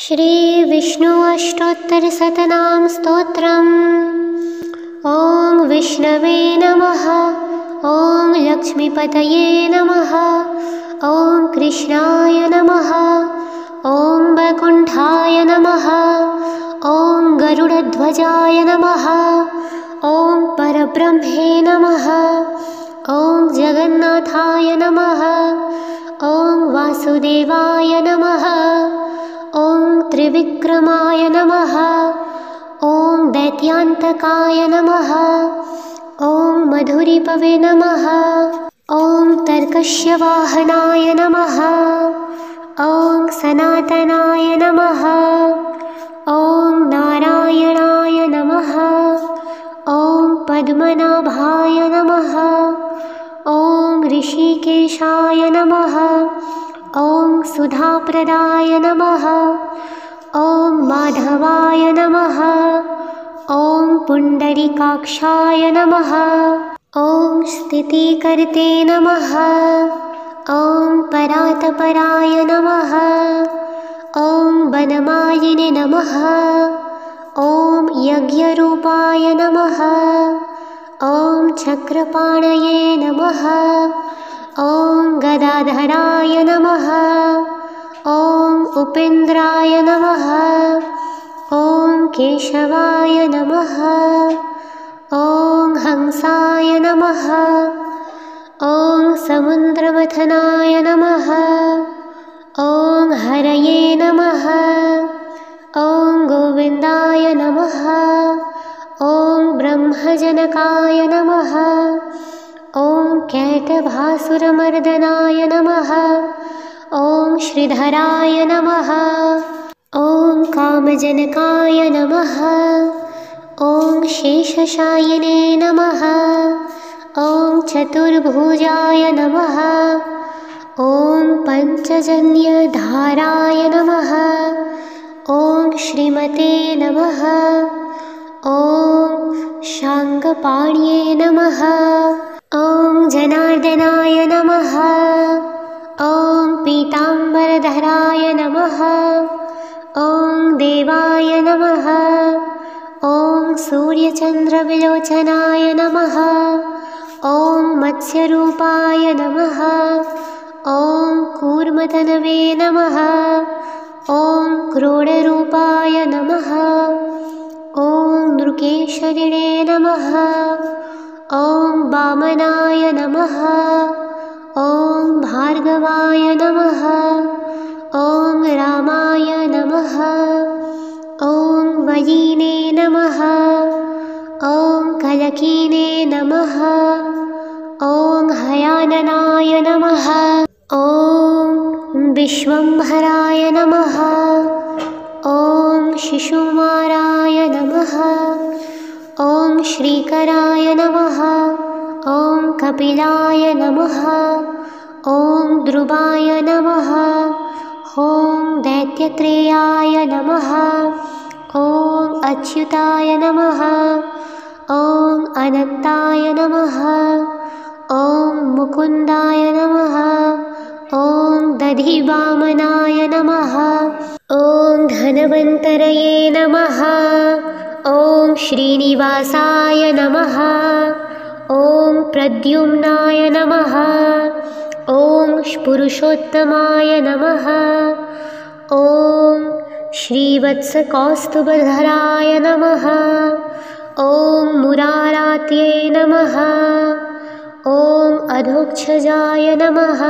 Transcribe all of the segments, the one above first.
श्री विष्णु अष्टोत्तरशतनाम स्तोत्रम्। ॐ विष्णवे नमः। ॐ लक्ष्मीपतये नमः। ॐ कृष्णाय नमः। ॐ वैकुण्ठाय नमः। ॐ गरुडध्वजाय नमः। ॐ परब्रह्मे नमः। ॐ जगन्नाथाय नमः। ॐ वासुदेवाय नमः। ॐ त्रिविक्रमाय नमः। ॐ दैत्यान्तकाय नमः। ॐ मधुरिपवे नमः। ॐ तर्कश्यवाहनाय नमः। ॐ सनातनाय नमः। ॐ नारायणाय नमः। ॐ पद्मनाभाय नमः। ॐ ऋषिकेशाय नमः। ॐ सुधाप्रदाय नमः। ॐ माधवाय नमः। ॐ पुण्डरीकाक्षाय नमः। ॐ स्थितिकर्ते नमः। ॐ परात्पराय नमः। ॐ वनमालिने नमः। ॐ यज्ञरूपाय नमः। ॐ चक्रपाणये नमः। ॐ गदाधराय नमः। ॐ उपेन्द्राय नमः। ॐ केशवाय नमः। ॐ हंसाय नमः। ॐ समुद्रमथनाय नमः। ॐ हरये नमः। ॐ गोविन्दाय नमः। ॐ ब्रह्मजनकाय नमः। ॐ कैटभासुरमर्दनाय नमः। ॐ श्रीधराय नमः। ॐ कामजनकाय नमः। ॐ शेषशायिने नमः। ॐ चतुर्भुजाय नमः। ॐ पञ्चजन्यधाराय नमः। ॐ श्रीमते नमः। ॐ शाङ्गपाण्ये नमः। ॐ जनार्दनाय नमः। ॐ पीताम्बरधराय नमः। ॐ देवाय नमः। ॐ सूर्यचन्द्रविलोचनाय नमः। ॐ मत्स्यरूपाय नमः। ॐ कूर्मतनवे नमः। ॐ क्रोडरूपाय नमः। ॐ नृकेशरिणे नमः। ॐ वामनाय नमः। ॐ भार्गवाय नमः। ॐ रामाय नमः। ॐ वयिने नमः। ॐ कलकीने नमः। ॐ हयाननाय नमः। ॐ विश्वम्भराय नमः। ॐ शिशुकुमाराय नमः। ॐ श्रीकराय नमः। ॐ कपिलाय नमः। ॐ ध्रुवाय नमः। ॐ दैत्यत्रेयाय नमः। ॐ अच्युताय नमः। ॐ अनन्ताय नमः। ॐ मुकुन्दाय नमः। ॐ दधिवामनाय नमः। ॐ धन्वन्तरये नमः। ॐ श्रीनिवासाय नमः। ॐ प्रद्युम्नाय नमः। ॐ पुरुषोत्तमाय नमः। ॐ श्रीवत्सकौस्तुभधराय नमः। ॐ मुरारात्ये नमः। ॐ अधोक्षजाय नमः।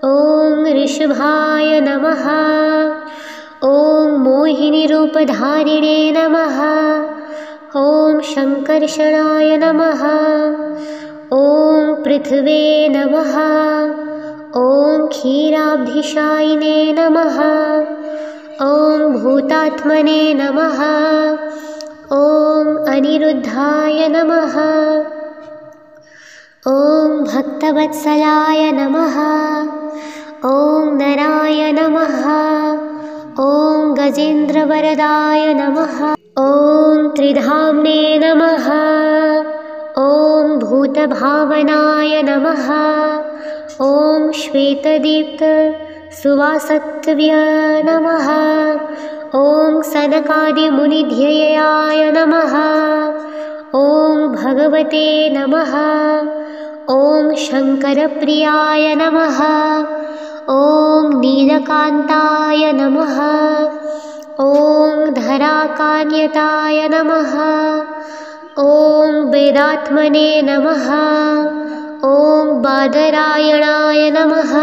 ॐ ऋषभाय नमः। ॐ मोहिनीरूपधारिणे नमः। ॐ शङ्कर्षणाय नमः। ॐ पृथ्वे नमः। ॐ क्षीराब्धिशायिने नमः। ॐ भूतात्मने नमः। ॐ अनिरुद्धाय नमः। ॐ भक्तवत्सलाय नमः। ॐ नराय नमः। ॐ गजेन्द्रवरदाय नमः। ॐ त्रिधाम्ने नमः। ॐ भूतभावनाय नमः। ॐ श्वेतदीप्त सुवासत्व्य नमः। ॐ सनकादिमुनिध्ययाय नमः। ॐ भगवते नमः। ॐ शङ्करप्रियाय नमः। ॐ नीलकान्ताय नमः। ॐ धराकान्यताय नमः। ॐ वेदात्मने नमः। ॐ बादरायणाय नमः।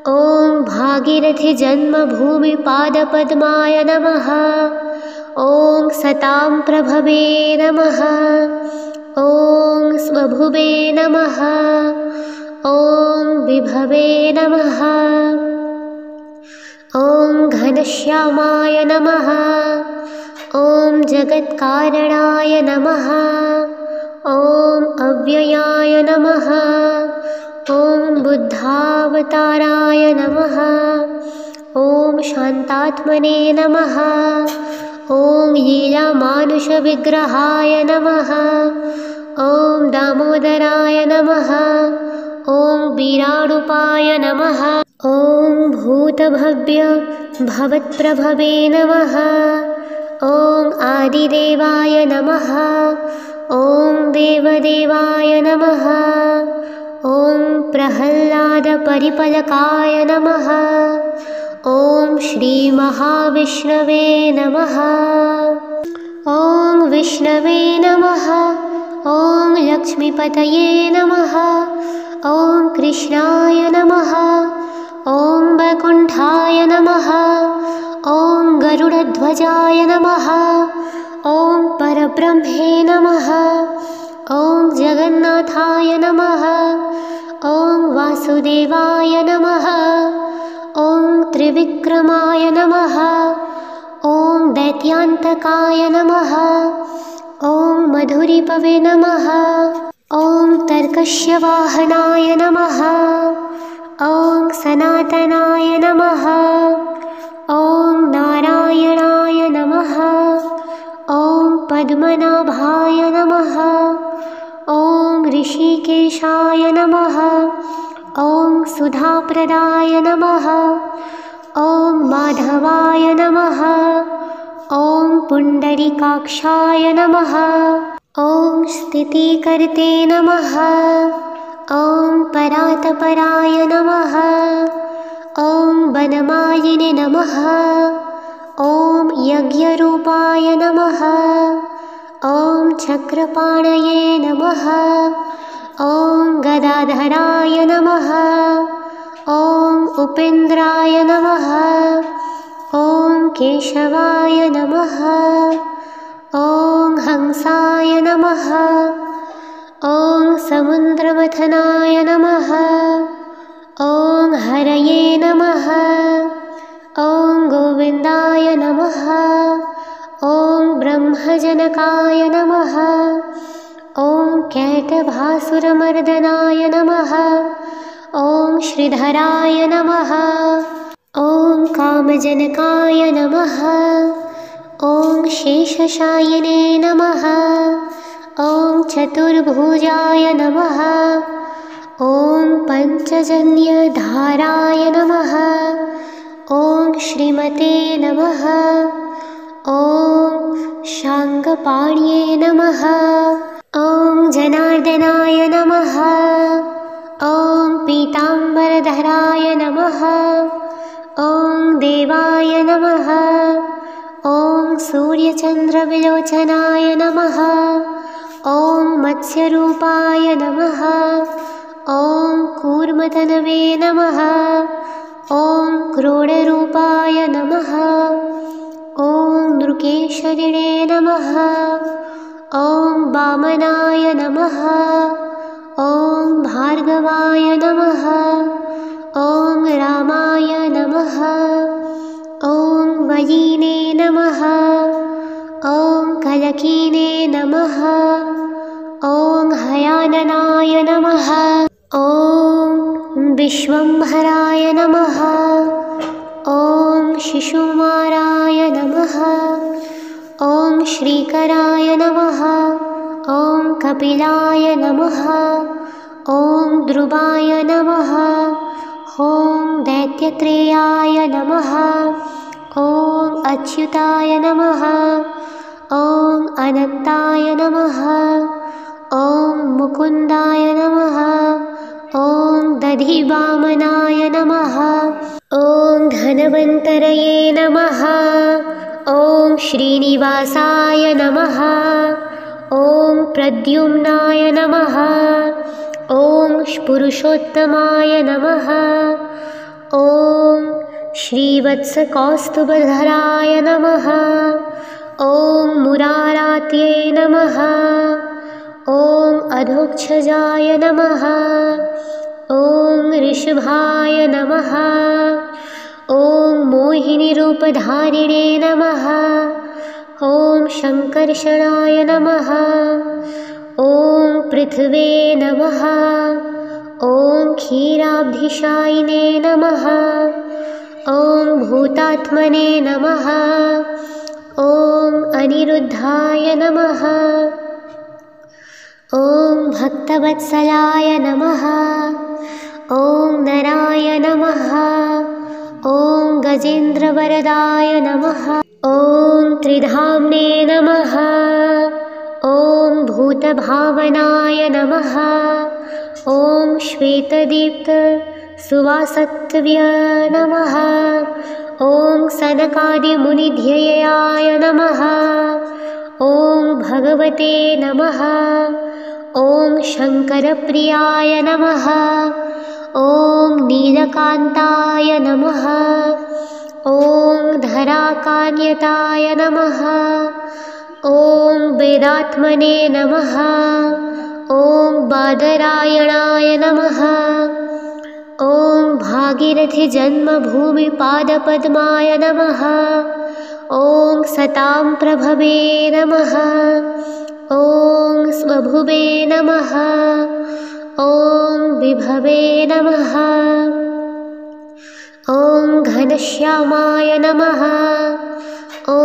ॐ भागीरथीजन्मभूमिपादपद्माय नमः। ॐ सतां प्रभवे नमः। ॐ स्वभुवे नमः। ॐ विभवे नमः। ॐ घनश्यामाय नमः। ॐ जगत्कारणाय नमः। ॐ अव्ययाय नमः। ॐ बुद्धावताराय नमः। ॐ शान्तात्मने नमः। ॐ लीलामानुषविग्रहाय नमः। ॐ दामोदराय नमः। ॐ वीरारूपाय नमः। ॐ भूतभव्य भवत्प्रभवे नमः। ॐ आदिदेवाय नमः। ॐ देवदेवाय नमः। ॐ प्रह्लादपरिपलकाय नमः। ॐ श्रीमहाविष्णवे नमः। ॐ विष्णवे नमः। ॐ लक्ष्मीपतये नमः। ॐ कृष्णाय नमः। ॐ वैकुण्ठाय नमः। ॐ गरुडध्वजाय नमः। ॐ परब्रह्मे नमः। ॐ जगन्नाथाय नमः। ॐ वासुदेवाय नमः। ॐ त्रिविक्रमाय नमः। ॐ दैत्यान्तकाय नमः। ॐ मधुरिपवे नमः। ॐ तर्कश्यवाहनाय नमः। ॐ सनातनाय नमः। ॐ नारायणाय नमः। ॐ पद्मनाभाय नमः। ॐ ऋषिकेशाय नमः। ॐ सुधाप्रदाय नमः। ॐ माधवाय नमः। ॐ पुण्डरीकाक्षाय नमः। ॐ स्थितिकर्ते नमः। ॐ परात्पराय नमः। ॐ वनमालिने नमः। ॐ यज्ञरूपाय नमः। ॐ चक्रपाणये नमः। ॐ गदाधराय नमः। ॐ उपेन्द्राय नमः। ॐ केशवाय नमः। ॐ हंसाय नमः। ॐ समुद्रमथनाय नमः। ॐ हरये नमः। ॐ गोविन्दाय नमः। ॐ ब्रह्मजनकाय नमः। ॐ कैटभासुरमर्दनाय नमः। ॐ श्रीधराय नमः। ॐ कामजनकाय नमः। ॐ शेषशायिने नमः। ॐ चतुर्भुजाय नमः। ॐ पञ्चजन्यधाराय नमः। ॐ श्रीमते नमः। ॐ शाङ्गपाण्ये नमः। ॐ जनार्दनाय नमः। ॐ पीताम्बरधराय नमः। ॐ देवाय नमः। ॐ सूर्यचन्द्रविलोचनाय नमः। ॐ मत्स्यरूपाय नमः। ॐ कूर्मतनवे नमः। ॐ क्रोडरूपाय नमः। ॐ नृकेशरिणे नमः। ॐ वामनाय नमः। ॐ भार्गवाय नमः। ॐ रामाय नमः। ॐ वलिने नमः। ॐ कलकीने नमः। ॐ हयाननाय नमः। ॐ विश्वम्भराय नमः। ॐ शिशुकुमाराय नमः। ॐ श्रीकराय नमः। ॐ कपिलाय नमः। ॐ ध्रुवाय नमः। ॐ दैत्यत्रेयाय नमः। ॐ अच्युताय नमः। ॐ अनन्ताय नमः। ॐ मुकुन्दाय नमः। ॐ दधिवामनाय नमः। ॐ धनवन्तरये नमः। ॐ श्रीनिवासाय नमः। ॐ प्रद्युम्नाय नमः। ॐ पुरुषोत्तमाय नमः। ॐ श्रीवत्सकौस्तुभधराय नमः। ॐ मुरारात्ये नमः। ॐ अधोक्षजाय नमः। ॐ ऋषभाय नमः। ॐ मोहिनीरूपधारिणे नमः। ॐ शङ्कर्षणाय नमः। ॐ पृथ्वे नमः। ॐ क्षीराब्धिशायिने नमः। ॐ भूतात्मने नमः। ॐ अनिरुद्धाय नमः। ॐ भक्तवत्सलाय नमः। ॐ नराय नमः। ॐ गजेन्द्रवरदाय नमः। ॐ त्रिधाम्ने नमः। ॐ भूतभावनाय नमः। ॐ श्वेतदीप्त सुवासत्व्य नमः। ॐ सनकादिमुनिध्ययाय नमः। ॐ भगवते नमः। ॐ शङ्करप्रियाय नमः। ॐ नीलकान्ताय नमः। ॐ धराकान्यताय नमः। ॐ वेदात्मने नमः। ॐ बादरायणाय नमः। ॐ भागीरथीजन्मभूमिपादपद्माय नमः। ॐ सतां प्रभवे नमः। ॐ स्वभुवे नमः। ॐ विभवे नमः। ॐ घनश्यामाय नमः। ॐ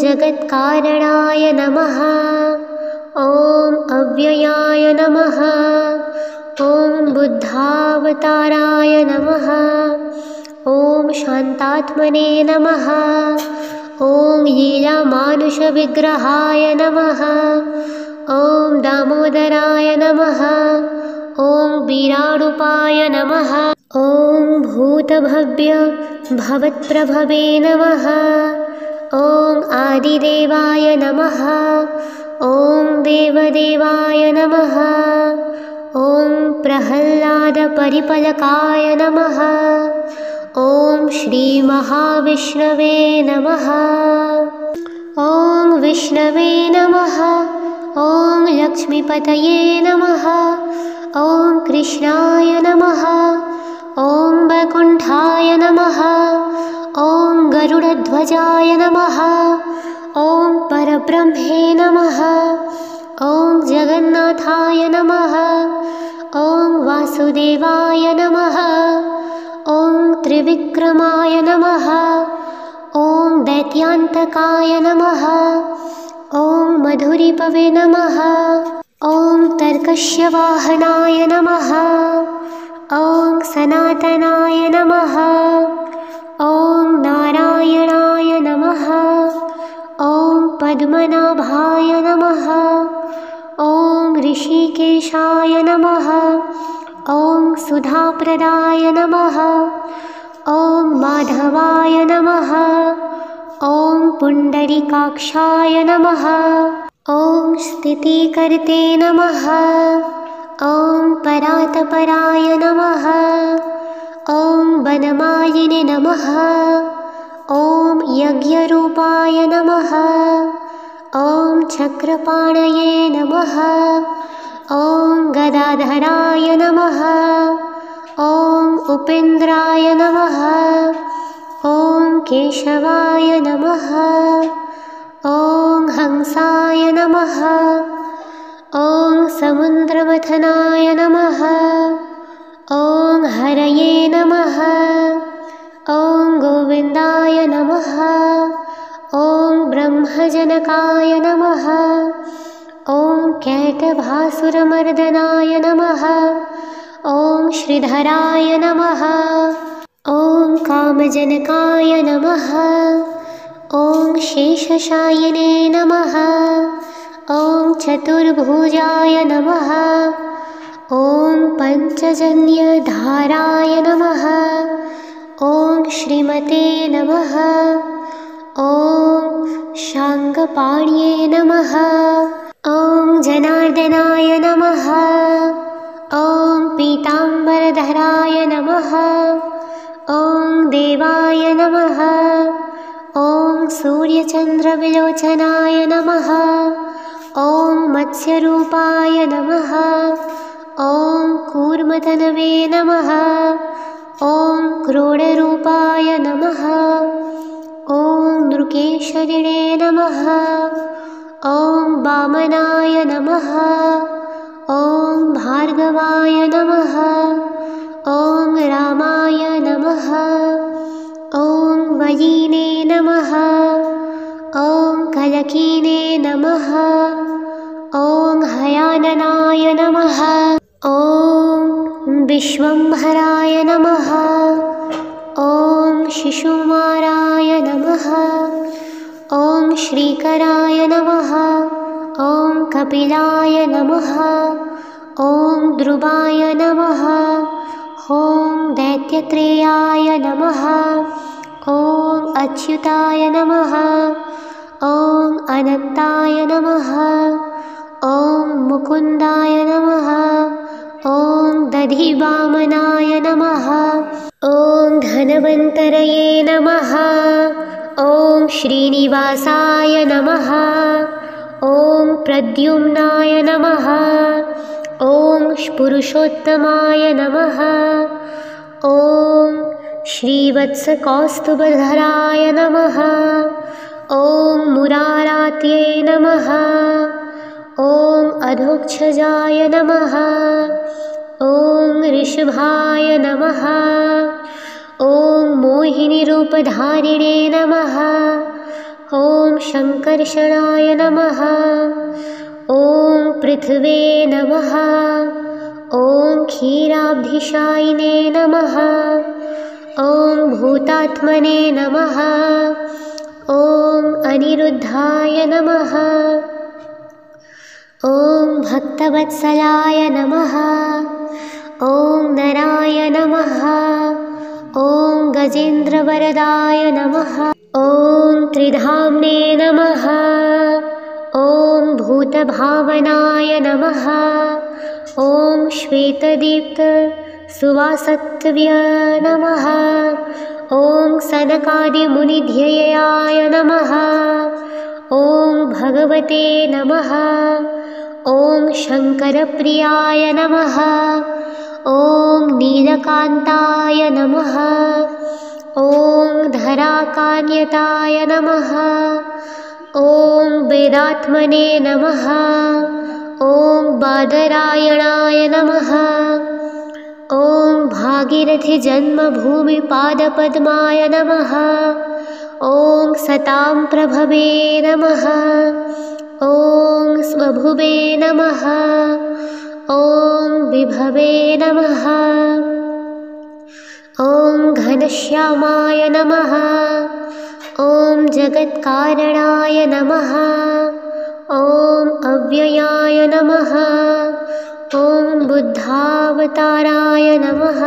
जगत्कारणाय नमः। ॐ अव्ययाय नमः। ॐ बुद्धावताराय नमः। ॐ शान्तात्मने नमः। ॐ लीलामानुषविग्रहाय नमः। ॐ दामोदराय नमः। ॐ वीरारूपाय नमः। ॐ भूतभव्य भवत्प्रभवे नमः। ॐ आदिदेवाय नमः। ॐ देवदेवाय नमः। ॐ प्रह्लादपरिपलकाय नमः। ॐ श्रीमहाविष्णवे नमः। ॐ विष्णवे नमः। ॐ लक्ष्मीपतये नमः। ॐ कृष्णाय नमः। ॐ वैकुण्ठाय नमः। ॐ गरुडध्वजाय नमः। ॐ परब्रह्मे नमः। ॐ जगन्नाथाय नमः। ॐ वासुदेवाय नमः। ॐ त्रिविक्रमाय नमः। ॐ दैत्यान्तकाय नमः। ॐ मधुरिपवे नमः। ॐ तर्कश्यवाहनाय नमः। ॐ सनातनाय नमः। ॐ नारायणाय नमः। ॐ पद्मनाभाय नमः। ॐ ऋषिकेशाय नमः। ॐ सुधाप्रदाय नमः। ॐ माधवाय नमः। ॐ पुण्डरीकाक्षाय नमः। ॐ स्थितिकर्ते नमः। ॐ परात्पराय नमः। ॐ वनमालिने नमः। ॐ यज्ञरूपाय नमः। ॐ चक्रपाणये नमः। ॐ गदाधराय नमः। ॐ उपेन्द्राय नमः। ॐ केशवाय नमः। ॐ हंसाय नमः। ॐ समुद्रमथनाय नमः। ॐ हरये नमः। ॐ गोविन्दाय नमः। ॐ ब्रह्मजनकाय नमः। ॐ कैटभासुरमर्दनाय नमः। ॐ श्रीधराय नमः। ॐ कामजनकाय नमः। ॐ शेषशायिने नमः। ॐ चतुर्भुजाय नमः। ॐ पञ्चजन्यधाराय नमः। ॐ श्रीमते नमः। ॐ शाङ्गपाण्ये नमः। ॐ जनार्दनाय नमः। ॐ पीताम्बरधराय नमः। ॐ देवाय नमः। ॐ सूर्यचन्द्रविलोचनाय नमः। ॐ मत्स्यरूपाय नमः। ॐ कूर्मतनवे नमः। ॐ क्रोडरूपाय नमः। ॐ नृकेशरिणे नमः। ॐ वामनाय नमः। ॐ भार्गवाय नमः। ॐ रामाय नमः। ॐ वयिने नमः। ॐ कलकीने नमः। ॐ हयाननाय नमः। ॐ विश्वम्भराय नमः। ॐ शिशुकुमाराय नमः। ॐ श्रीकराय नमः। ॐ कपिलाय नमः। ॐ ध्रुवाय नमः। ॐ दैत्यत्रेयाय नमः। ॐ अच्युताय नमः। ॐ अनन्ताय नमः। ॐ मुकुन्दाय नमः। ॐ दधिवामनाय नमः। ॐ धनवन्तरये नमः। ॐ श्रीनिवासाय नमः। ॐ प्रद्युम्नाय नमः। ॐ पुरुषोत्तमाय नमः। ॐ श्रीवत्सकौस्तुभधराय नमः। ॐ मुरारात्ये नमः। ॐ अधोक्षजाय नमः। ॐ ऋषभाय नमः। ॐ मोहिनीरूपधारिणे नमः। ॐ शङ्कर्षणाय नमः। ॐ पृथ्वे नमः। ॐ क्षीराब्धिशायिने नमः। ॐ भूतात्मने नमः। ॐ अनिरुद्धाय नमः। ॐ भक्तवत्सलाय नमः। ॐ नराय नमः। ॐ गजेन्द्रवरदाय नमः। ॐ त्रिधाम्ने नमः। ॐ भूतभावनाय नमः। ॐ श्वेतदीप्तसुवासत्व्य नमः। ॐ सनकादिमुनिध्ययाय नमः। ॐ भगवते नमः। ॐ शङ्करप्रियाय नमः। ॐ नीलकान्ताय नमः। ॐ धराकान्यताय नमः। ॐ वेदात्मने नमः। ॐ बादरायणाय नमः। ॐ भागीरथीजन्मभूमिपादपद्माय नमः। ॐ सतां प्रभवे नमः। ॐ स्वभुवे नमः। ॐ विभवे नमः। ॐ घनश्यामाय नमः। ॐ जगत्कारणाय नमः। ॐ अव्ययाय नमः। ॐ बुद्धावताराय नमः।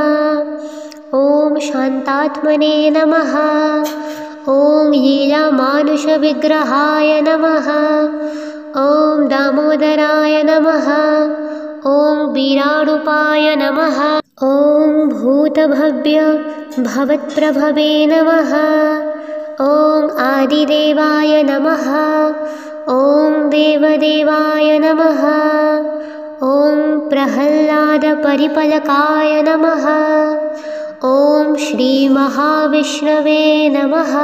ॐ शान्तात्मने नमः। ॐ लीलामानुषविग्रहाय नमः। ॐ दामोदराय नमः। ॐ वीरारूपाय नमः। ॐ भूतभव्य भवत्प्रभवे नमः। ॐ आदिदेवाय नमः। ॐ देवदेवाय नमः। ॐ प्रह्लादपरिपलकाय नमः। ॐ श्रीमहाविष्णवे नमः।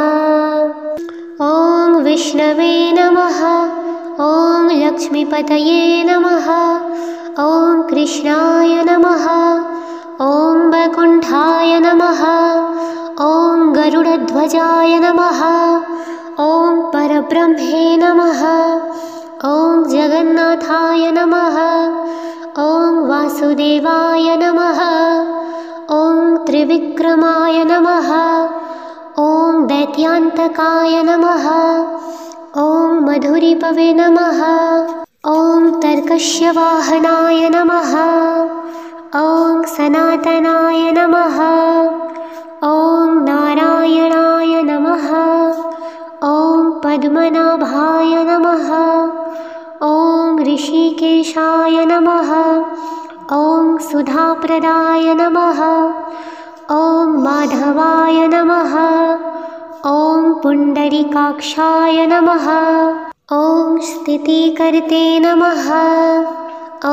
ॐ विष्णवे नमः। ॐ लक्ष्मीपतये नमः। ॐ कृष्णाय नमः। ॐ वैकुण्ठाय नमः। ॐ गरुडध्वजाय नमः। ॐ परब्रह्मे नमः। ॐ जगन्नाथाय नमः। ॐ वासुदेवाय नमः। ॐ त्रिविक्रमाय नमः। ॐ ॐ दैत्यान्तकाय नमः। ॐ मधुरिपवे नमः। ॐ तर्कश्यवाहनाय नमः। ॐ सनातनाय नमः। ॐ नारायणाय नमः। ॐ पद्मनाभाय नमः। ॐ ऋषिकेशाय नमः। ॐ सुधाप्रदाय नमः। ॐ माधवाय नमः। ॐ पुण्डरीकाक्षाय नमः। ॐ स्थितिकर्ते नमः।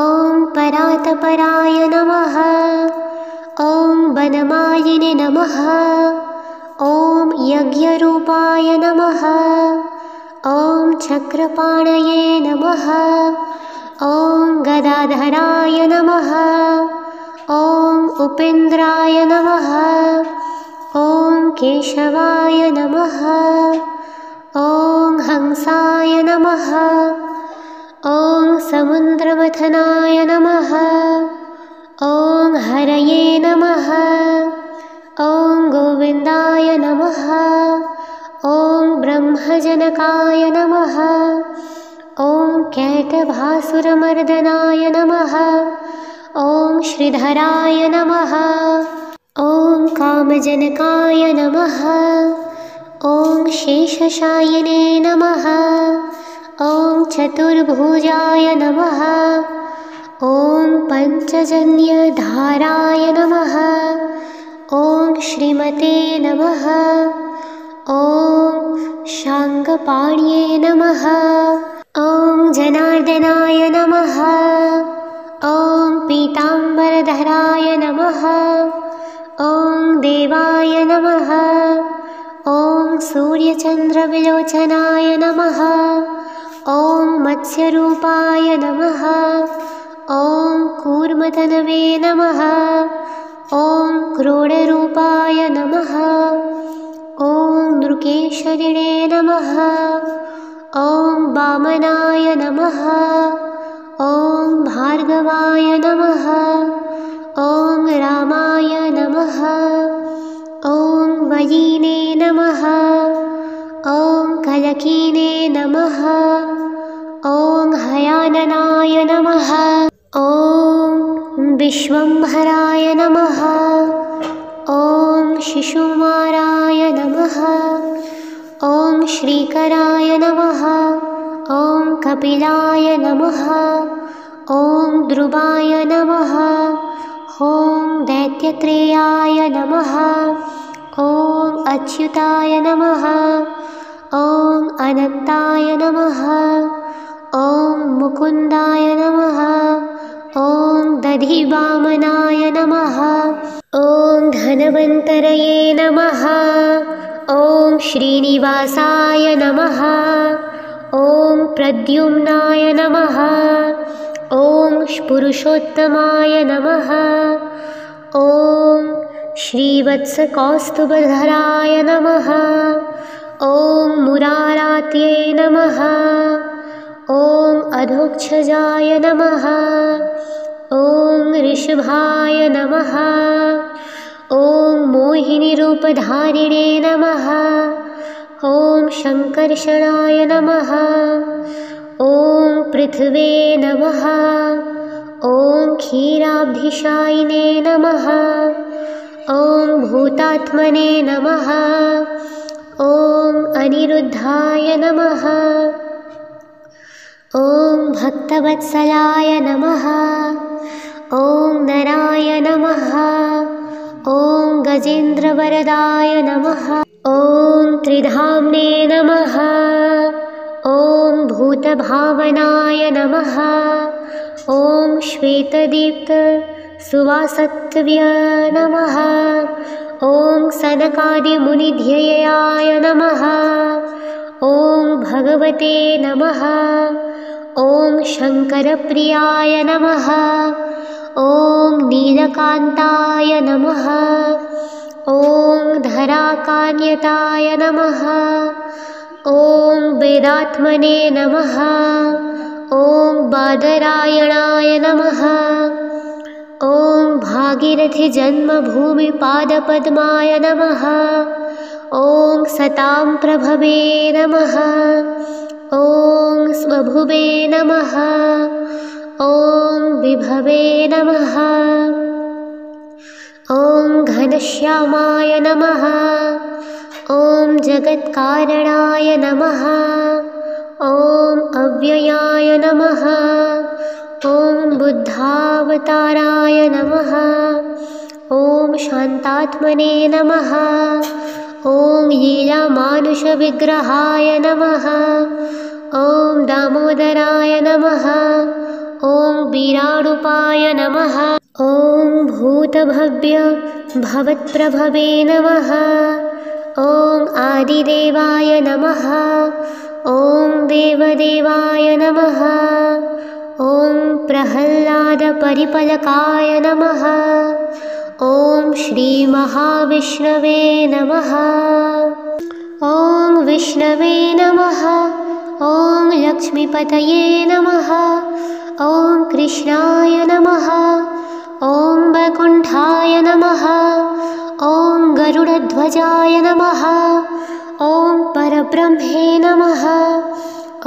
ॐ परात्पराय नमः। ॐ वनमालिने नमः। ॐ यज्ञरूपाय नमः। ॐ चक्रपाणये नमः। ॐ गदाधराय नमः। ॐ उपेन्द्राय नमः। ॐ केशवाय नमः। ॐ हंसाय नमः। ॐ समुद्रमथनाय नमः। ॐ हरये नमः। ॐ गोविन्दाय नमः। ॐ ब्रह्मजनकाय नमः। ॐ कैटभासुरमर्दनाय नमः। ॐ श्रीधराय नमः। ॐ कामजनकाय नमः। ॐ शेषशायिने नमः। ॐ चतुर्भुजाय नमः। ॐ पञ्चजन्यधाराय नमः। ॐ श्रीमते नमः। ॐ शाङ्गपाण्ये नमः। ॐ जनार्दनाय नमः। ॐ पीताम्बरधराय नमः। ॐ देवाय नमः। ॐ सूर्यचन्द्रविलोचनाय नमः। ॐ मत्स्यरूपाय नमः। ॐ कूर्मतनवे नमः। ॐ क्रोडरूपाय नमः। ॐ नृकेशरिणे नमः। ॐ वामनाय नमः। ॐ भार्गवाय नमः। ॐ रामाय नमः। ॐ वयिने नमः। ॐ कलकीने नमः। ॐ हयाननाय नमः। ॐ विश्वम्भराय नमः। ॐ शिशुकुमाराय नमः। ॐ श्रीकराय नमः। ॐ कपिलाय नमः। ॐ ध्रुवाय नमः। ॐ दैत्यत्रेयाय नमः। ॐ अच्युताय नमः। ॐ अनन्ताय नमः। ॐ मुकुन्दाय नमः। ॐ दधिवामनाय नमः। ॐ धन्वन्तरये नमः। ॐ श्रीनिवासाय नमः। ॐ प्रद्युम्नाय नमः। ॐ पुरुषोत्तमाय नमः। ॐ श्रीवत्सकौस्तुभधराय नमः। ॐ मुरारात्ये नमः। ॐ अधोक्षजाय नमः। ॐ ऋषभाय नमः। ॐ मोहिनीरूपधारिणे नमः। ॐ शङ्कर्षणाय नमः। ॐ पृथ्वे नमः। ॐ क्षीराब्धिशायिने नमः। ॐ भूतात्मने नमः। ॐ अनिरुद्धाय नमः। ॐ भक्तवत्सलाय नमः। ॐ नराय नमः। ॐ गजेन्द्रवरदाय नमः। ॐ त्रिधाम्ने नमः। ॐ भूतभावनाय नमः। ॐ श्वेतदीप्त सुवासत्व्य नमः। ॐ सनकादिमुनिध्ययाय नमः। ॐ भगवते नमः। ॐ शङ्करप्रियाय नमः। ॐ नीलकान्ताय नमः। ॐ धराकान्यताय नमः। ॐ वेदात्मने नमः। ॐ बादरायणाय नमः। ॐ भागीरथी जन्मभूमिपादपद्माय नमः। ॐ सतां प्रभवे नमः। ॐ स्वभुवे नमः। ॐ विभवे नमः। ॐ घनश्यामाय नमः। ॐ जगत्कारणाय नमः। ॐ अव्ययाय नमः। ॐ बुद्धावताराय नमः। ॐ शान्तात्मने नमः। ॐ लीलामानुषविग्रहाय नमः। ॐ दामोदराय नमः। ॐ वीरारूपाय नमः। ॐ भूतभव्य भवत्प्रभवे नमः। ॐ आदिदेवाय नमः। ॐ देवदेवाय नमः। ॐ प्रह्लादपरिपलकाय नमः। ॐ श्रीमहाविष्णवे नमः। ॐ विष्णवे नमः। ॐ लक्ष्मीपतये नमः। ॐ कृष्णाय नमः। ॐ वैकुण्ठाय नमः। ॐ गरुडध्वजाय नमः। ॐ परब्रह्मे नमः।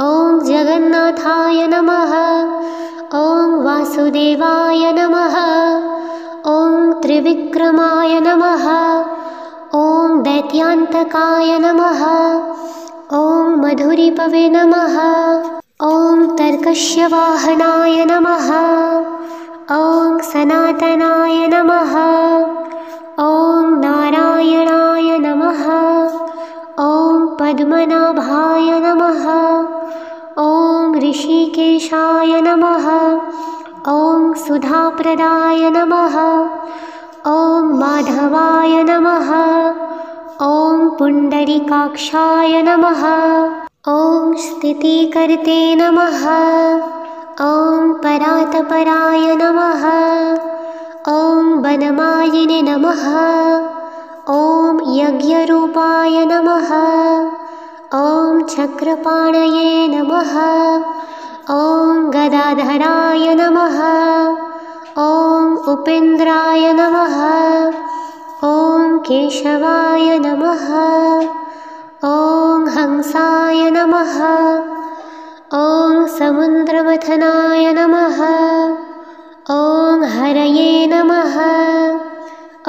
ॐ जगन्नाथाय नमः। ॐ वासुदेवाय नमः। ॐ त्रिविक्रमाय नमः। ॐ दैत्यान्तकाय नमः। ॐ मधुरिपवे नमः। ॐ तर्कश्यवाहनाय नमः। ॐ सनातनाय नमः। ॐ नारायणाय नमः। ॐ पद्मनाभाय नमः। ॐ ऋषिकेशाय नमः। ॐ सुधाप्रदाय नमः। ॐ माधवाय नमः। ॐ पुण्डरीकाक्षाय नमः। ॐ स्थितिकर्ते नमः। ॐ परात्पराय नमः। ॐ वनमालिने नमः। ॐ यज्ञरूपाय नमः। ॐ चक्रपाणये नमः। ॐ गदाधराय नमः। ॐ उपेन्द्राय नमः। ॐ केशवाय नमः। ॐ हंसाय नमः। ॐ समुद्रमथनाय नमः। ॐ हरये नमः।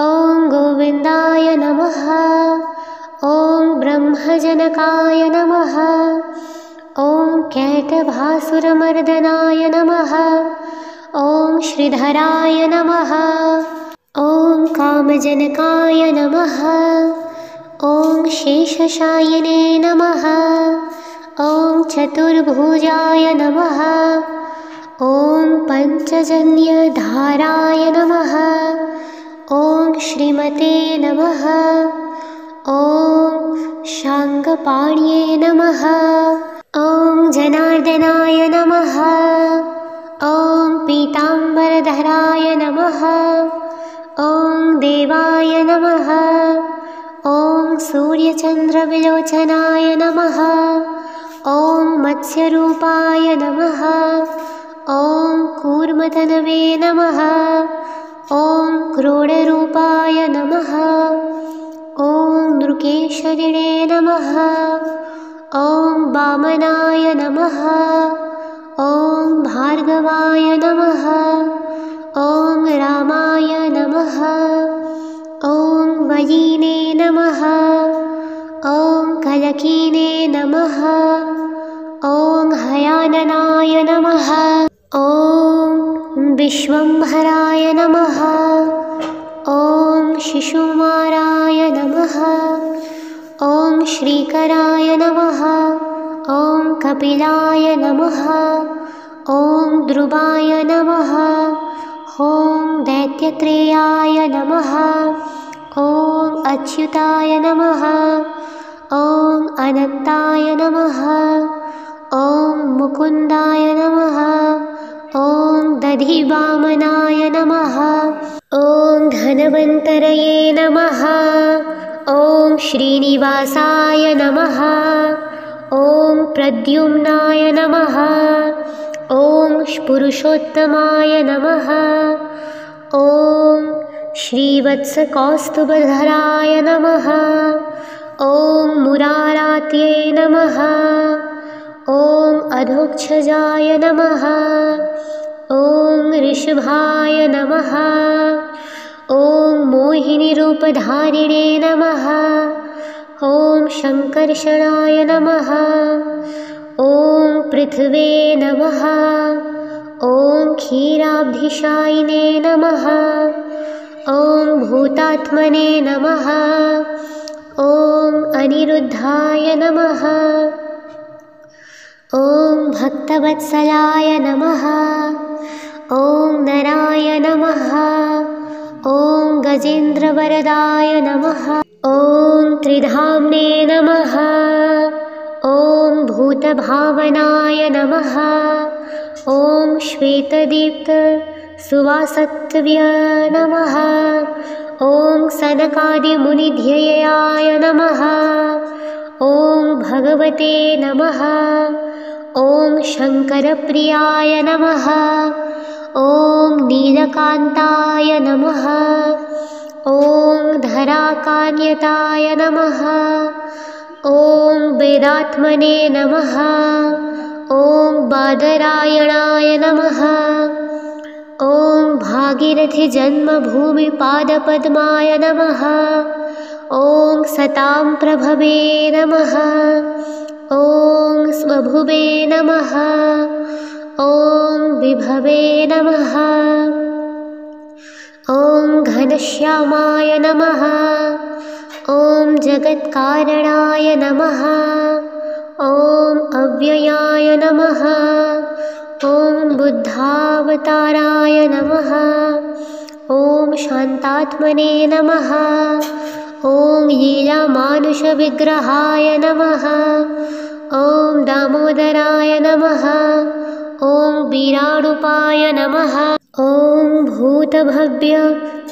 ॐ गोविन्दाय नमः। ॐ ब्रह्मजनकाय नमः। ॐ कैटभासुरमर्दनाय नमः। ॐ श्रीधराय नमः। ॐ कामजनकाय नमः। ॐ शेषशायिने नमः। ॐ चतुर्भुजाय नमः। ॐ पञ्चजन्यधाराय नमः। ॐ श्रीमते नमः। ॐ शाङ्गपाण्ये नमः। ॐ जनार्दनाय नमः। ॐ पीताम्बरधराय नमः। ॐ देवाय नमः। ॐ सूर्यचन्द्रविलोचनाय नमः। ॐ मत्स्यरूपाय नमः। ॐ कूर्मतनवे नमः। ॐ क्रोडरूपाय नमः। ॐ नृकेशरिणे नमः। ॐ वामनाय नमः। ॐ भार्गवाय नमः। ॐ रामाय नमः। ॐ वयिने नमः। ॐ कलकीने नमः। ॐ हयाननाय नमः। ॐ विश्वम्भराय नमः। ॐ शिशुकुमाराय नमः। ॐ श्रीकराय नमः। ॐ कपिलाय नमः। ॐ ध्रुवाय नमः। ॐ दैत्यत्रेयाय नमः। ॐ अच्युताय नमः। ॐ अनन्ताय नमः। ॐ मुकुन्दाय नमः। ॐ दधिवामनाय नमः। ॐ धन्वन्तरये नमः। ॐ श्रीनिवासाय नमः। ॐ प्रद्युम्नाय नमः। ॐ पुरुषोत्तमाय नमः। ॐ श्रीवत्सकौस्तुभधराय नमः। ॐ मुरारात्ये नमः। ॐ अधोक्षजाय नमः। ॐ ऋषभाय नमः। ॐ मोहिनीरूपधारिणे नमः। ॐ शङ्कर्षणाय नमः। ॐ पृथ्वे नमः। ॐ क्षीराब्धिशायिने नमः। ॐ भूतात्मने नमः। ॐ अनिरुद्धाय नमः। ॐ भक्तवत्सलाय नमः। ॐ नराय नमः। ॐ गजेन्द्रवरदाय नमः। ॐ त्रिधाम्ने नमः। ॐ भूतभावनाय नमः। ॐ श्वेतदीप्तसुवासत्व्य नमः। ॐ सनकादिमुनिध्ययाय नमः। ॐ भगवते नमः। ॐ शङ्करप्रियाय नमः। ॐ नीलकान्ताय नमः। ॐ धराकान्यताय नमः। ॐ वेदात्मने नमः। ॐ बादरायणाय नमः। ॐ भागीरथीजन्मभूमिपादपद्माय नमः। ॐ सतां प्रभवे नमः। ॐ स्वभुवे नमः। ॐ विभवे नमः। ॐ घनश्यामाय नमः। ॐ जगत्कारणाय नमः। ॐ अव्ययाय नमः। ॐ बुद्धावताराय नमः। ॐ शान्तात्मने नमः। ॐ लीलामानुषविग्रहाय नमः। ॐ दामोदराय नमः। ॐ वीरारूपाय नमः। ॐ भूतभव्य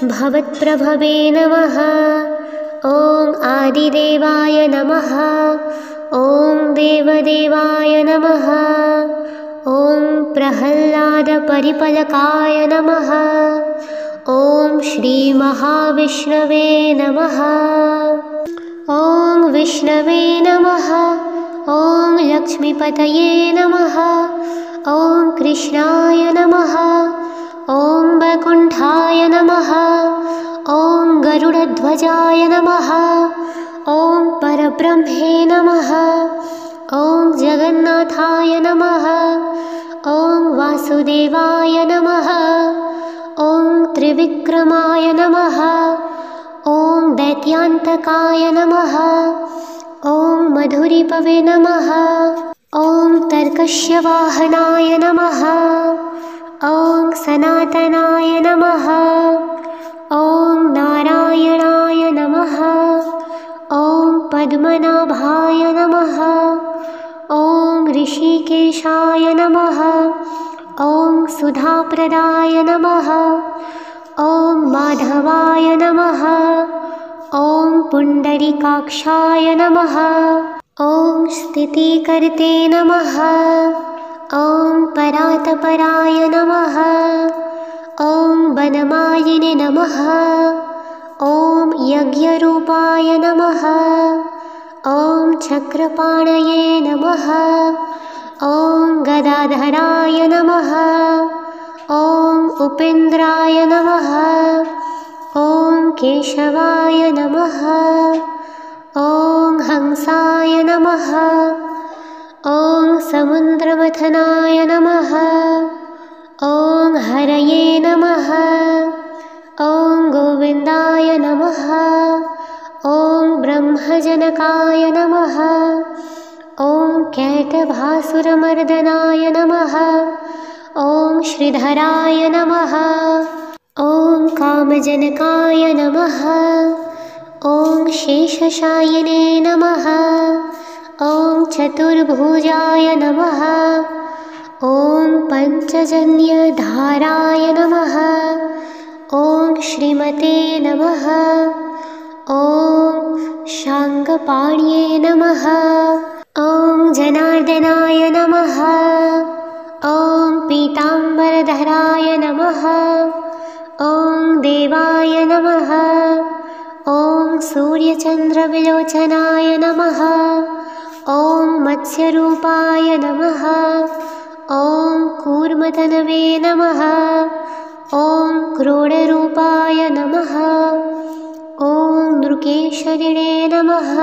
भवत्प्रभवे नमः। ॐ आदिदेवाय नमः। ॐ देवदेवाय नमः। ॐ प्रह्लादपरिपलकाय नमः। ॐ श्रीमहाविष्णवे नमः। ॐ विष्णवे नमः। ॐ लक्ष्मीपतये नमः। ॐ कृष्णाय नमः। ॐ वैकुण्ठाय नमः। ॐ गरुडध्वजाय नमः। ॐ परब्रह्मे नमः। ॐ जगन्नाथाय नमः। ॐ वासुदेवाय नमः। ॐ त्रिविक्रमाय नमः। ॐ दैत्यान्तकाय नमः। ॐ मधुरिपवे नमः। ॐ तर्कश्यवाहनाय नमः। ॐ सनातनाय नमः। ॐ नारायणाय नमः। ॐ पद्मनाभाय नमः। ॐ ऋषिकेशाय नमः। ॐ सुधाप्रदाय नमः। ॐ माधवाय नमः। ॐ पुण्डरीकाक्षाय नमः। ॐ स्थितिकर्ते नमः। ॐ परात्पराय नमः। ॐ वनमालिने नमः। ॐ यज्ञरूपाय नमः। ॐ चक्रपाणये नमः। ॐ गदाधराय नमः। ॐ उपेन्द्राय नमः। ॐ केशवाय नमः। ॐ हंसाय नमः। ॐ समुद्रमथनाय नमः। ॐ हरये नमः। ॐ गोविन्दाय नमः। ॐ ब्रह्मजनकाय नमः। ॐ कैटभासुरमर्दनाय नमः। ॐ श्रीधराय नमः। ॐ कामजनकाय नमः। ॐ शेषशायिने नमः। ॐ चतुर्भुजाय नमः। ॐ पञ्चजन्यधाराय नमः। ॐ श्रीमते नमः। ॐ शाङ्गपाण्ये नमः। ॐ जनार्दनाय नमः। ॐ पीताम्बरधराय नमः। ॐ देवाय नमः। ॐ सूर्यचन्द्रविलोचनाय नमः। ॐ मत्स्यरूपाय नमः। ॐ कूर्मतनवे नमः। ॐ क्रोडरूपाय नमः। ॐ नृकेशरिणे नमः।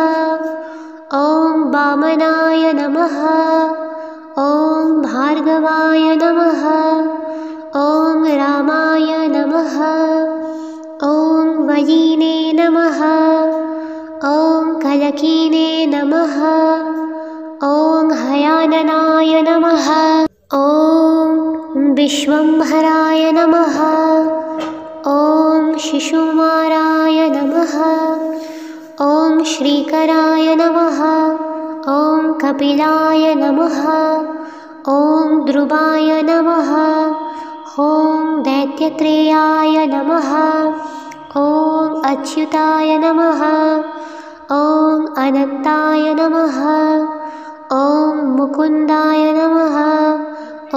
ॐ वामनाय नमः। ॐ भार्गवाय नमः। ॐ रामाय नमः। ॐ वयिने नमः। ॐ कलकीने नमः। ॐ हयाननाय नमः। ॐ विश्वम्भराय नमः। ॐ शिशुकुमाराय नमः। ॐ श्रीकराय नमः। ॐ कपिलाय नमः। ॐ ध्रुवाय नमः। ॐ दैत्यत्रेयाय नमः। ॐ अच्युताय नमः। ॐ अनन्ताय नमः। ॐ मुकुन्दाय नमः। ॐ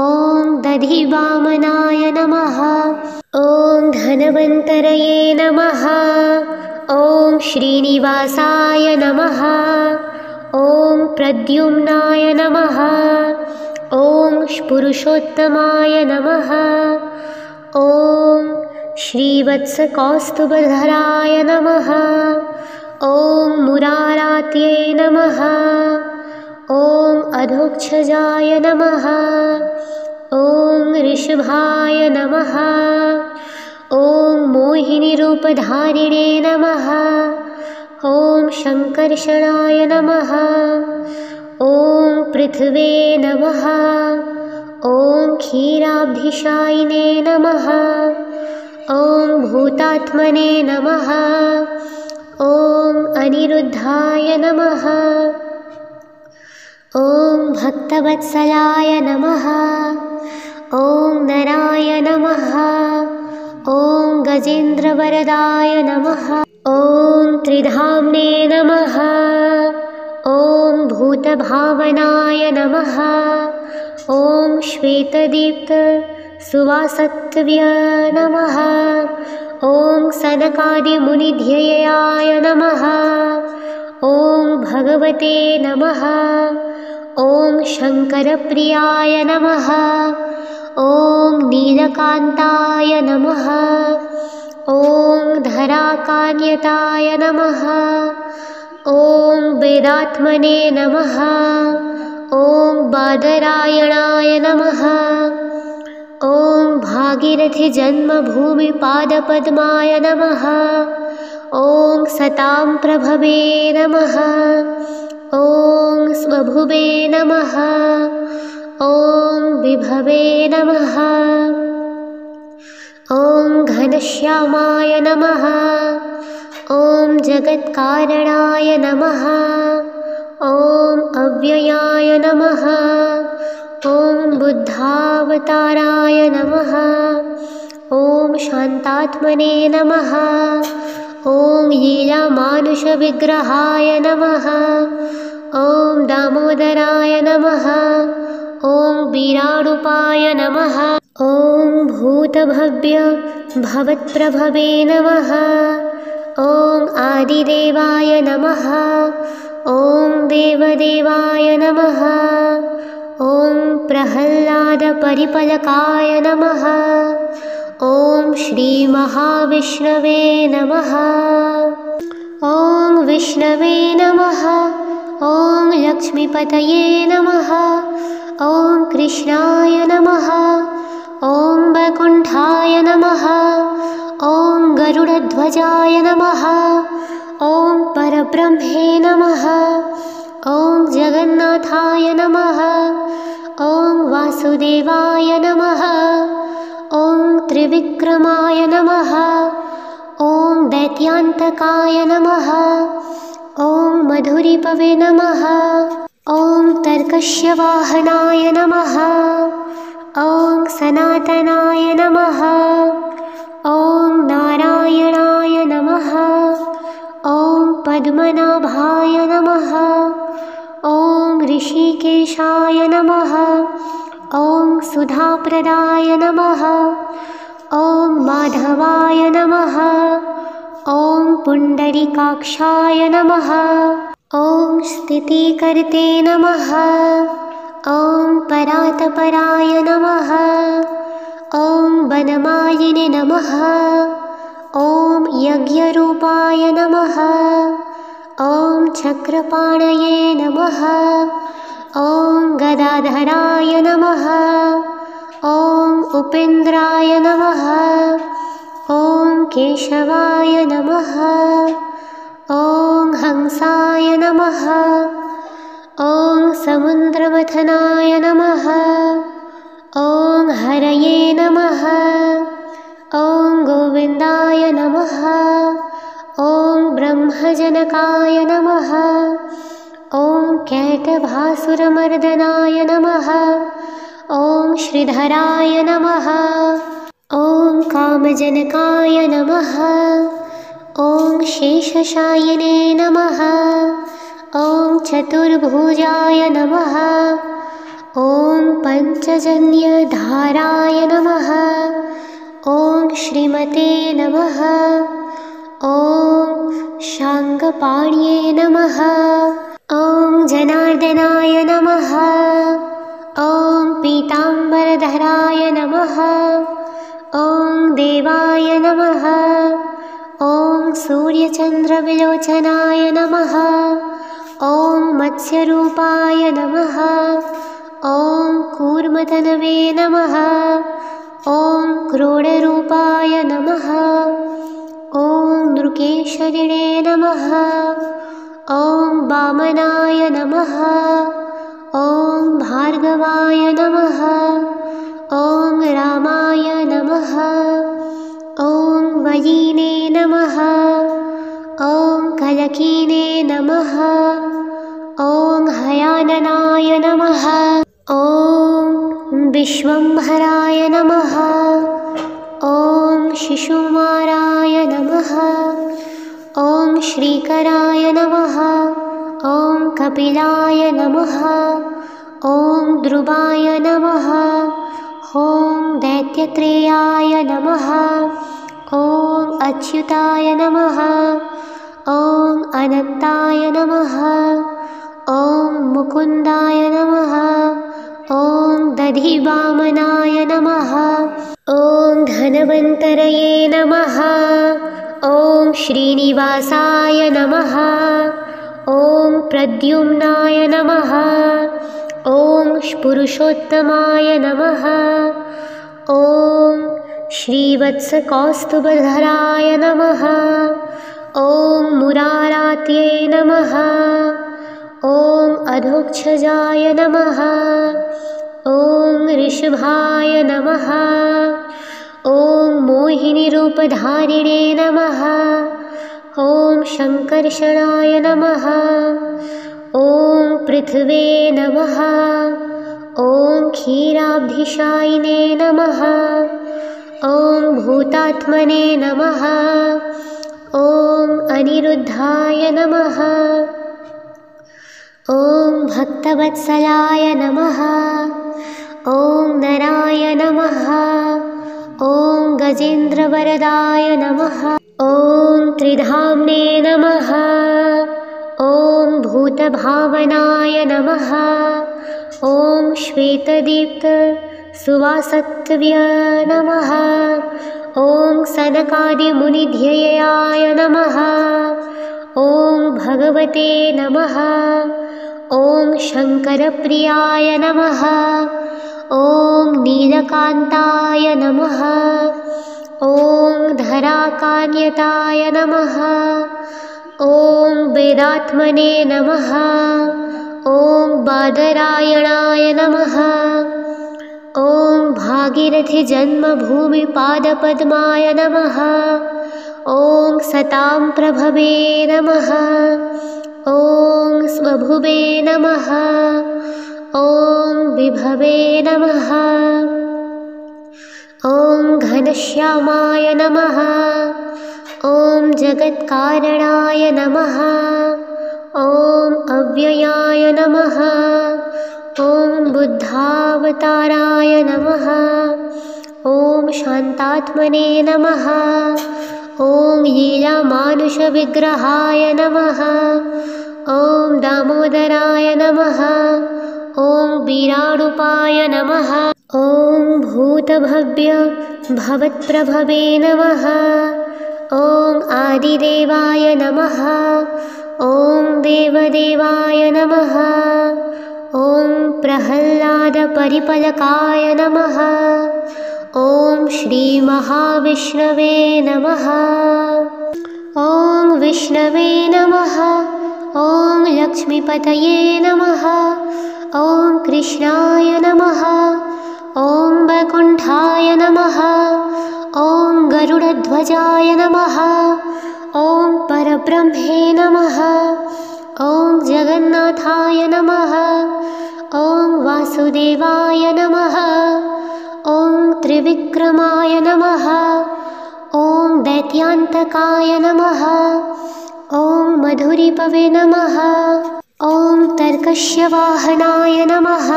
दधिवामनाय नमः। ॐ धनवन्तरये नमः। ॐ श्रीनिवासाय नमः। ॐ प्रद्युम्नाय नमः। ॐ पुरुषोत्तमाय नमः। ॐ श्रीवत्सकौस्तुभधराय नमः। ॐ मुरारात्ये नमः। ॐ अधोक्षजाय नमः। ॐ ऋषभाय नमः। ॐ मोहिनीरूपधारिणे नमः। ॐ शङ्कर्षणाय नमः। ॐ पृथ्वे नमः। ॐ क्षीराब्धिशायिने नमः। ॐ भूतात्मने नमः। ॐ अनिरुद्धाय नमः। ॐ भक्तवत्सलाय नमः। ॐ नराय नमः। ॐ गजेन्द्रवरदाय नमः। ॐ त्रिधाम्ने नमः। ॐ भूतभावनाय नमः। ॐ श्वेतदीप्तसुवासत्व्य नमः। ॐ सनकादिमुनिध्ययाय नमः। ॐ भगवते नमः। ॐ शङ्करप्रियाय नमः। ॐ नीलकान्ताय नमः। ॐ धराकान्यताय नमः। ॐ वेदात्मने नमः। ॐ बादरायणाय नमः। ॐ भागीरथीजन्मभूमिपादपद्माय नमः। ॐ सतां प्रभवे नमः। ॐ स्वभुवे नमः। ॐ विभवे नमः। ॐ घनश्यामाय नमः। ॐ जगत्कारणाय नमः। ॐ अव्ययाय नमः। ॐ बुद्धावताराय नमः। ॐ शान्तात्मने नमः। ॐ लीलामानुषविग्रहाय नमः। ॐ दामोदराय नमः। ॐ वीरारूपाय नमः। ॐ भूतभव्य भवत्प्रभवे नमः। ॐ आदिदेवाय नमः। ॐ देवदेवाय नमः। ॐ प्रह्लादपरिपलकाय नमः। ॐ श्रीमहाविष्णवे नमः। ॐ विष्णवे नमः। ॐ लक्ष्मीपतये नमः। ॐ कृष्णाय नमः। ॐ वैकुण्ठाय नमः। ॐ गरुडध्वजाय नमः। ॐ परब्रह्मे नमः। ॐ जगन्नाथाय नमः। ॐ वासुदेवाय नमः। ॐ त्रिविक्रमाय नमः। ॐ दैत्यान्तकाय नमः। ॐ मधुरिपवे नमः। ॐ तर्कश्यवाहनाय नमः। ॐ सनातनाय नमः। ॐ नारायणाय नमः। ॐ पद्मनाभाय नमः। ॐ ऋषिकेशाय नमः। ॐ सुधाप्रदाय नमः। ॐ माधवाय नमः। ॐ पुण्डरीकाक्षाय नमः। ॐ स्थितिकर्ते नमः। ॐ परात्पराय नमः। ॐ वनमालिने नमः। ॐ यज्ञरूपाय नमः। ॐ चक्रपाणये नमः। ॐ गदाधराय नमः। ॐ उपेन्द्राय नमः। ॐ केशवाय नमः। ॐ हंसाय नमः। ॐ समुद्रमथनाय नमः। ॐ हरये नमः। ॐ गोविन्दाय नमः। ॐ ब्रह्मजनकाय नमः। ॐ कैटभासुरमर्दनाय नमः। ॐ श्रीधराय नमः। ॐ कामजनकाय नमः। ॐ शेषशायिने नमः। ॐ चतुर्भुजाय नमः। ॐ पञ्चजन्यधाराय नमः। ॐ श्रीमते नमः। ॐ शाङ्गपाण्ये नमः। ॐ जनार्दनाय नमः। ॐ पीताम्बरधराय नमः। ॐ देवाय नमः। ॐ सूर्यचन्द्रविलोचनाय नमः। ॐ मत्स्यरूपाय नमः। ॐ कूर्मतनवे नमः। ॐ क्रोडरूपाय नमः। ॐ नृकेशरिणे नमः। ॐ वामनाय नमः। ॐ भार्गवाय नमः। ॐ रामाय नमः। ॐ वयिने नमः। ॐ कलकीने नमः। ॐ हयाननाय नमः। ॐ विश्वम्भराय नमः। ॐ शिशुकुमाराय नमः। ॐ श्रीकराय नमः। ॐ कपिलाय नमः। ॐ ध्रुवाय नमः। ॐ दैत्यत्रेयाय नमः। ॐ अच्युताय नमः। ॐ अनन्ताय नमः। ॐ मुकुन्दाय नमः। ॐ दधिवामनाय नमः। ॐ धन्वन्तरये नमः। ॐ श्रीनिवासाय नमः। ॐ प्रद्युम्नाय नमः। ॐ पुरुषोत्तमाय नमः। ॐ श्रीवत्सकौस्तुभधराय नमः। ॐ मुरारात्ये नमः। ॐ अधोक्षजाय नमः। ॐ ऋषभाय नमः। ॐ मोहिनीरूपधारिणे नमः। ॐ शङ्कर्षणाय नमः। ॐ पृथ्वे नमः। ॐ क्षीराब्धिशायिने नमः। ॐ भूतात्मने नमः। ॐ अनिरुद्धाय नमः। ॐ भक्तवत्सलाय नमः। ॐ नराय नमः। ॐ गजेन्द्रवरदाय नमः। ॐ त्रिधाम्ने नमः। ॐ भूतभावनाय नमः। ॐ श्वेतदीप्त सुवासत्व्य नमः। ॐ सनकादिमुनिध्ययाय नमः। ॐ भगवते नमः। ॐ शङ्करप्रियाय नमः। ॐ नीलकान्ताय नमः। ॐ धराकान्यताय नमः। ॐ वेदात्मने नमः। ॐ बादरायणाय नमः। ॐ भागीरथीजन्मभूमिपादपद्माय नमः। ॐ सतां प्रभवे नमः। ॐ स्वभुवे नमः। ॐ विभवे नमः। ॐ घनश्यामाय नमः। ॐ जगत्कारणाय नमः। ॐ अव्ययाय नमः। ॐ बुद्धावताराय नमः। ॐ शान्तात्मने नमः। ॐ लीलामानुषविग्रहाय नमः। ॐ दामोदराय नमः। ॐ वीरारूपाय नमः। ॐ भूतभव्य भवत्प्रभवे नमः। ॐ आदिदेवाय नमः। ॐ देवदेवाय नमः। ॐ प्रह्लादपरिपलकाय नमः। ॐ श्रीमहाविष्णवे नमः। ॐ विष्णवे नमः। ॐ लक्ष्मीपतये नमः। ॐ कृष्णाय नमः। ॐ वैकुण्ठाय नमः। ॐ गरुडध्वजाय नमः। ॐ परब्रह्मे नमः। ॐ जगन्नाथाय नमः। ॐ वासुदेवाय नमः। ॐ त्रिविक्रमाय नमः। ॐ दैत्यान्तकाय नमः। ॐ मधुरिपवे नमः। ॐ तर्कश्यवाहनाय नमः।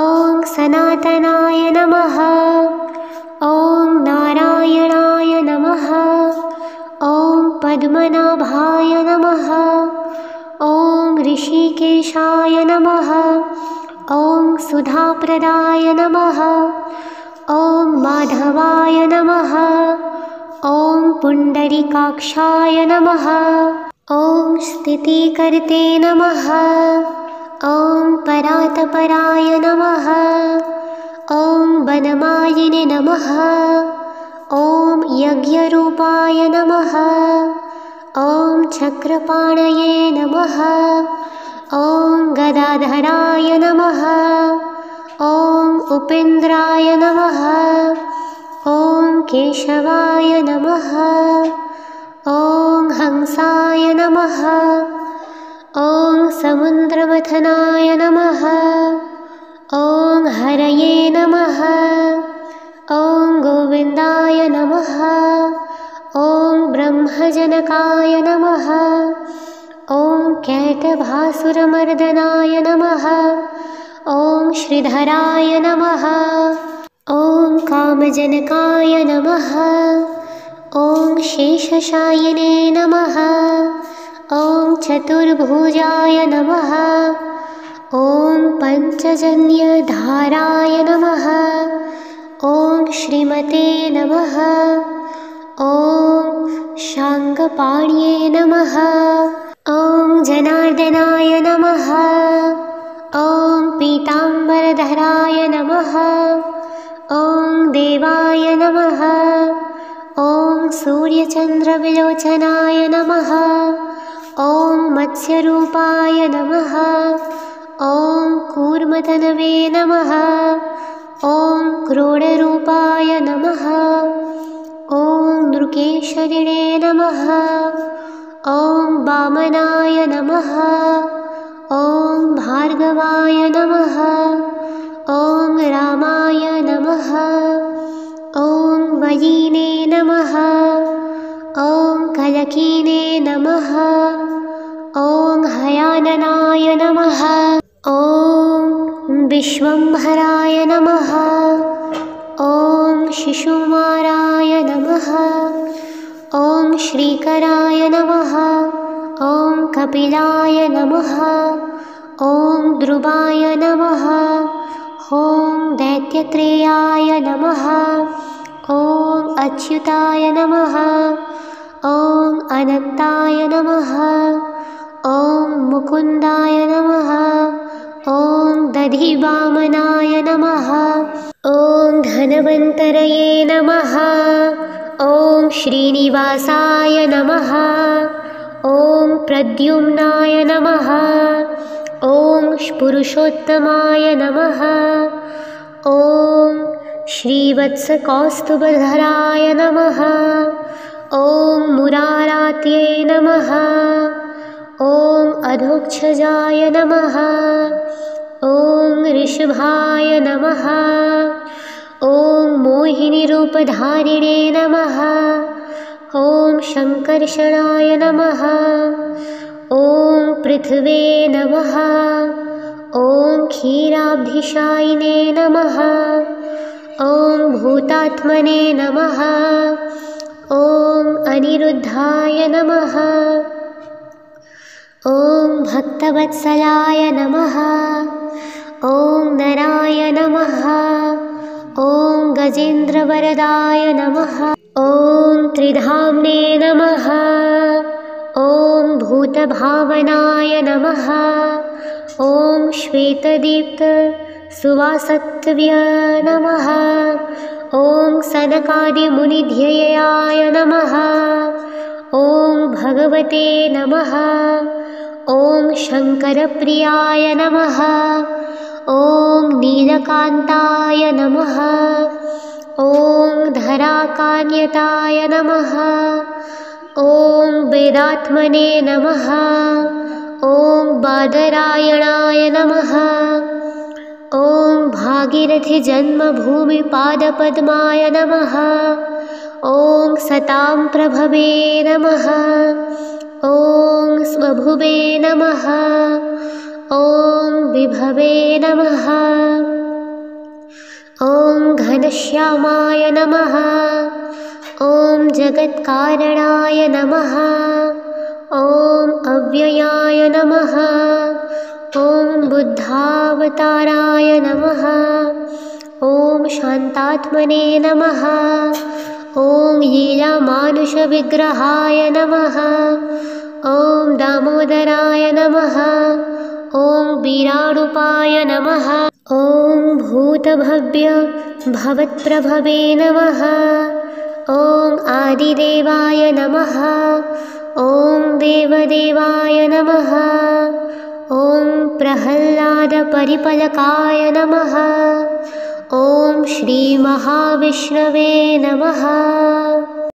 ॐ सनातनाय नमः। ॐ नारायणाय नमः। ॐ पद्मनाभाय नमः। ॐ ऋषिकेशाय नमः। ॐ सुधाप्रदाय नमः। ॐ माधवाय नमः। ॐ पुण्डरीकाक्षाय नमः। ॐ स्थितिकर्ते नमः। ॐ परात्पराय नमः। ॐ वनमालिने नमः। ॐ यज्ञरूपाय नमः। ॐ चक्रपाणये नमः। ॐ गदाधराय नमः। ॐ उपेन्द्राय नमः। ॐ केशवाय नमः। ॐ हंसाय नमः। ॐ समुद्रमथनाय नमः। ॐ हरये नमः। ॐ गोविन्दाय नमः। ॐ ब्रह्मजनकाय नमः। ॐ कैटभासुरमर्दनाय नमः। ॐ श्रीधराय नमः। ॐ कामजनकाय नमः। ॐ शेषशायिने नमः। ॐ चतुर्भुजाय नमः। ॐ पञ्चजन्यधाराय नमः। ॐ श्रीमते नमः। ॐ शाङ्गपाण्ये नमः। ॐ जनार्दनाय नमः। ॐ पीताम्बरधराय नमः। ॐ देवाय नमः। ॐ सूर्यचन्द्रविलोचनाय नमः। ॐ मत्स्यरूपाय नमः। ॐ कूर्मतनवे नमः। ॐ क्रोडरूपाय नमः। ॐ नृकेशरिणे नमः। ॐ वामनाय नमः। ॐ भार्गवाय नमः। ॐ रामाय नमः। ॐ वयिने नमः। ॐ कलकीने नमः। ॐ हयाननाय नमः। ॐ विश्वम्भराय नमः। ॐ शिशुकुमाराय नमः। ॐ श्रीकराय नमः। ॐ कपिलाय नमः। ॐ ध्रुवाय नमः। ॐ दैत्यत्रेयाय नमः। ॐ अच्युताय नमः। ॐ अनन्ताय नमः। ॐ मुकुन्दाय नमः। ॐ दधिवामनाय नमः। ॐ धनवन्तरये नमः। ॐ श्रीनिवासाय नमः। ॐ प्रद्युम्नाय नमः। ॐ पुरुषोत्तमाय नमः। ॐ श्रीवत्सकौस्तुभधराय नमः। ॐ मुरारात्ये नमः। ॐ अधोक्षजाय नमः। ॐ ऋषभाय नमः। ॐ मोहिनीरूपधारिणे नमः। ॐ शङ्कर्षणाय नमः। ॐ पृथ्वे नमः। ॐ क्षीराब्धिशायिने नमः। ॐ भूतात्मने नमः। ॐ अनिरुद्धाय नमः। ॐ भक्तवत्सलाय नमः। ॐ नराय नमः। ॐ गजेन्द्रवरदाय नमः। ॐ त्रिधाम्ने नमः। ॐ भूतभावनाय नमः। ॐ श्वेतदीप्तसुवासत्व्य नमः। ॐ सनकादिमुनिध्ययाय नमः। ॐ भगवते नमः। ॐ शङ्करप्रियाय नमः। ॐ नीलकान्ताय नमः। ॐ धराकान्यताय नमः। ॐ वेदात्मने नमः। ॐ बादरायणाय नमः। ॐ भागीरथीजन्मभूमिपादपद्माय नमः। ॐ सतां प्रभवे नमः। ॐ स्वभुवे नमः। ॐ विभवे नमः। ॐ घनश्यामाय नमः। ॐ जगत्कारणाय नमः। ॐ अव्ययाय नमः। ॐ बुद्धावताराय नमः। ॐ शान्तात्मने नमः। ॐ लीलामानुषविग्रहाय नमः। ॐ दामोदराय नमः। ॐ वीरारूपाय नमः। ॐ भूतभव्य भवत्प्रभवे नमः। ॐ आदिदेवाय नमः। ॐ देवदेवाय नमः। ॐ प्रह्लादपरिपलकाय नमः। ॐ श्रीमहाविष्णवे नमः।